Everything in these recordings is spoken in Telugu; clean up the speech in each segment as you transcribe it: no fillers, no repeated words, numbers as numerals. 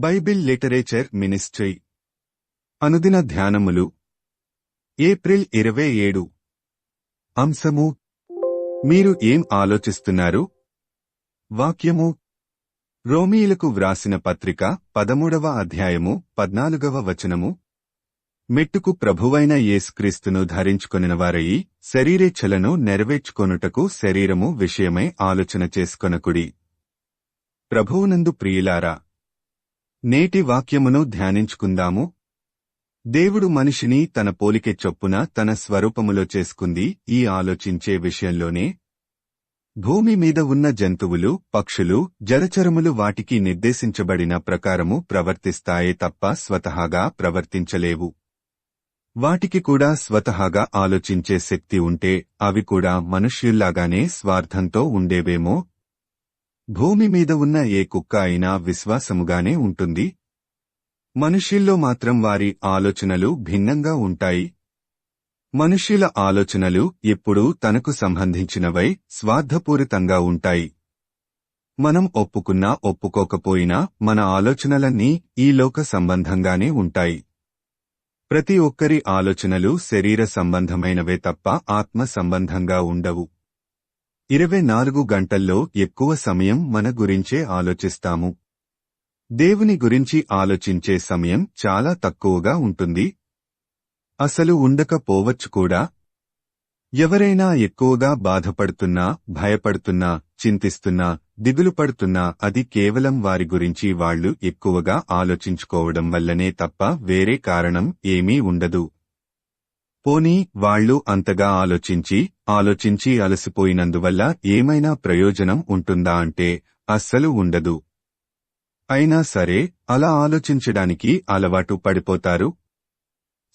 బైబిల్ లిటరేచర్ మినిస్ట్రీ అనుదిన ధ్యానములు ఏప్రిల్ 27 అంశము మీరు ఏం ఆలోచిస్తున్నారు? వాక్యము రోమీయులకు వ్రాసిన పత్రిక 13వ అధ్యాయము 14వ వచనము మెట్టుకు ప్రభువైన యేసుక్రీస్తును ధరించుకొనినవారయి శరీరేచ్ఛలను నెరవేర్చుకొనుటకు శరీరము విషయమై ఆలోచన చేసుకొనకుడి. ప్రభువునందు ప్రియులారా, నేటి వాక్యమును ధ్యానించుకుందాము. దేవుడు మనిషిని తన పోలికే చొప్పున తన స్వరూపములో చేసుకుంది ఈ ఆలోచించే విషయంలోనే. భూమి మీద ఉన్న జంతువులు, పక్షులు, జలచరములు వాటికి నిర్దేశించబడిన ప్రకారము ప్రవర్తిస్తాయే తప్ప స్వతహాగా ప్రవర్తించలేవు. వాటికి కూడా స్వతహాగా ఆలోచించే శక్తి ఉంటే అవి కూడా మనుష్యుల్లాగానే స్వార్థంతో ఉండేవేమో. భూమి మీద ఉన్న ఏ కుక్క అయినా విశ్వాసముగానే ఉంటుంది. మనుష్యుల్లో మాత్రం వారి ఆలోచనలు భిన్నంగా ఉంటాయి. మనుష్యుల ఆలోచనలు ఎప్పుడూ తనకు సంబంధించినవై స్వార్థపూరితంగా ఉంటాయి. మనం ఒప్పుకున్నా ఒప్పుకోకపోయినా మన ఆలోచనలన్నీ ఈ లోక సంబంధంగానే ఉంటాయి. ప్రతి ఒక్కరి ఆలోచనలు శరీర సంబంధమైనవే తప్ప ఆత్మ సంబంధంగా ఉండవు. 24 గంటల్లో ఎక్కువ సమయం మన గురించే ఆలోచిస్తాము. దేవుని గురించి ఆలోచించే సమయం చాలా తక్కువగా ఉంటుంది. అసలు ఉండకపోవచ్చు కూడా. ఎవరైనా ఎక్కువగా బాధపడుతున్నా, భయపడుతున్నా, చింతిస్తున్నా, దిగులుపడుతున్నా అది కేవలం వారి గురించి వాళ్లు ఎక్కువగా ఆలోచించుకోవడం వల్లనే తప్ప వేరే కారణం ఏమీ ఉండదు. పోనీ వాళ్లు అంతగా ఆలోచించి అలసిపోయినందువల్ల ఏమైనా ప్రయోజనం ఉంటుందా అంటే అస్సలు ఉండదు. అయినా సరే అలా ఆలోచించడానికి అలవాటు పడిపోతారు.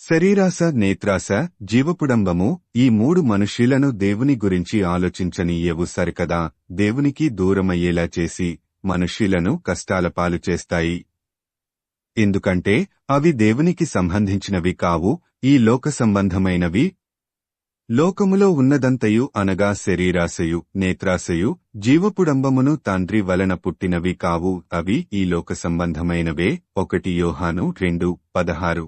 శరీరాశ, నేత్రాశ, జీవపుడంబము ఈ 3 మనుష్యులను దేవుని గురించి ఆలోచించనీయవు సరికదా దేవునికి దూరమయ్యేలా చేసి మనుష్యులను కష్టాల పాలు చేస్తాయి. ఎందుకంటే అవి దేవునికి సంబంధించినవి కావు, ఈ లోక సంబంధమైనవి. లోకములో ఉన్నదంతయు అనగా శరీరాశయు, నేత్రాశయు, జీవపుడంబమును తండ్రి వలన పుట్టినవి కావు, అవి ఈ లోక సంబంధమైనవే. 1 యోహాను 2:16.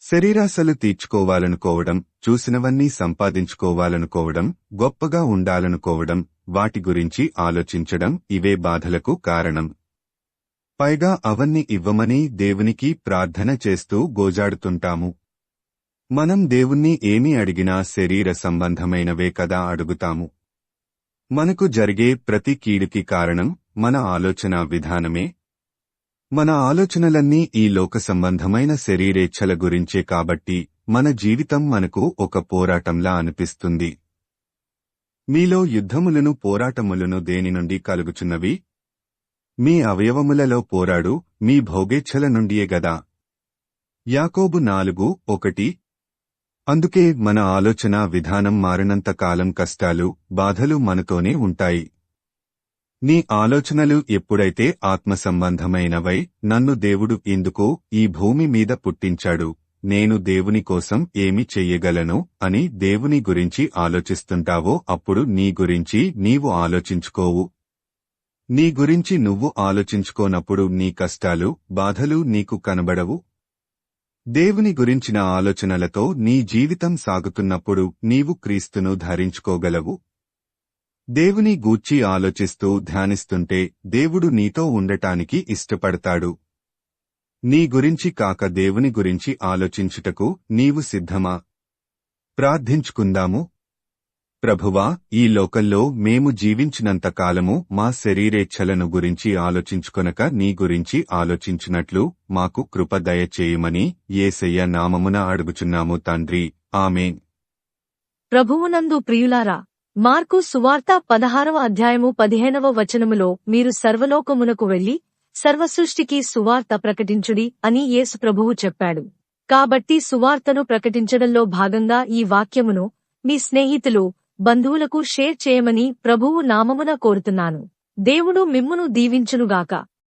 శరీరాశలు తీర్చుకోవాలనుకోవడం, చూసినవన్నీ సంపాదించుకోవాలనుకోవడం, గొప్పగా ఉండాలనుకోవడం, వాటి గురించి ఆలోచించడం ఇవే బాధలకు కారణం. పైగా అవన్నీ ఇవ్వమని దేవునికి ప్రార్థన చేస్తూ గోజాడుతుంటాము. మనం దేవుణ్ణి ఏమి అడిగినా శరీర సంబంధమైనవే కదా అడుగుతాము. మనకు జరిగే ప్రతి కీడుకి కారణం మన ఆలోచనా విధానమే. మన ఆలోచనలన్నీ ఈ లోక సంబంధమైన శరీరేచ్ఛల గురించే కాబట్టి మన జీవితం మనకు ఒక పోరాటంలా అనిపిస్తుంది. మీలో యుద్ధములను పోరాటములను దేని నుండి కలుగుచున్నవి? మీ అవయవములలో పోరాడు మీ భోగేచ్ఛల నుండియే గదా. యాకోబు 4:1. అందుకే మన ఆలోచనా విధానం మారినంత కాలం కష్టాలు, బాధలు మనతోనే ఉంటాయి. నీ ఆలోచనలు ఎప్పుడైతే ఆత్మ సంబంధమైనవై, నన్ను దేవుడు ఎందుకు ఈ భూమి మీద పుట్టించాడు, నేను దేవుని కోసం ఏమి చెయ్యగలను అని దేవుని గురించి ఆలోచిస్తుంటావో అప్పుడు నీ గురించి నీవు ఆలోచించుకోవు. నీ గురించి నువ్వు ఆలోచించుకోనప్పుడు నీ కష్టాలు, బాధలు నీకు కనబడవు. దేవుని గురించిన ఆలోచనలతో నీ జీవితం సాగుతున్నప్పుడు నీవు క్రీస్తును ధరించుకోగలవు. దేవుని గూర్చి ఆలోచిస్తూ ధ్యానిస్తుంటే దేవుడు నీతో ఉండటానికి ఇష్టపడతాడు. నీ గురించి కాక దేవుని గురించి ఆలోచించుటకు నీవు సిద్ధమా? ప్రార్థించుకుందాము. ప్రభువా, ఈ లోకంలో మేము జీవించినంత కాలము మా శరీరేచ్ఛలను గురించి ఆలోచించుకొనక నీ గురించి ఆలోచించునట్లు మాకు కృప దయచేయమని యేసయ్య నామమున అడుగుచున్నాము తండ్రి. ఆమేన్. ప్రభువునందు ప్రియులారా, మార్కు సువార్త 16వ అధ్యాయము 15వ వచనములో మీరు సర్వలోకమునకు వెళ్లి సర్వసృష్టికి సువార్త ప్రకటించుడి అని యేసు ప్రభువు చెప్పాడు. కాబట్టి సువార్తను ప్రకటించడంలో భాగంగా ఈ వాక్యమును మీ స్నేహితులు, బంధువులకు షేర్ చేయమని ప్రభువు నామమున కోరుతున్నాను. దేవుడు మిమ్మును దీవించునుగాక.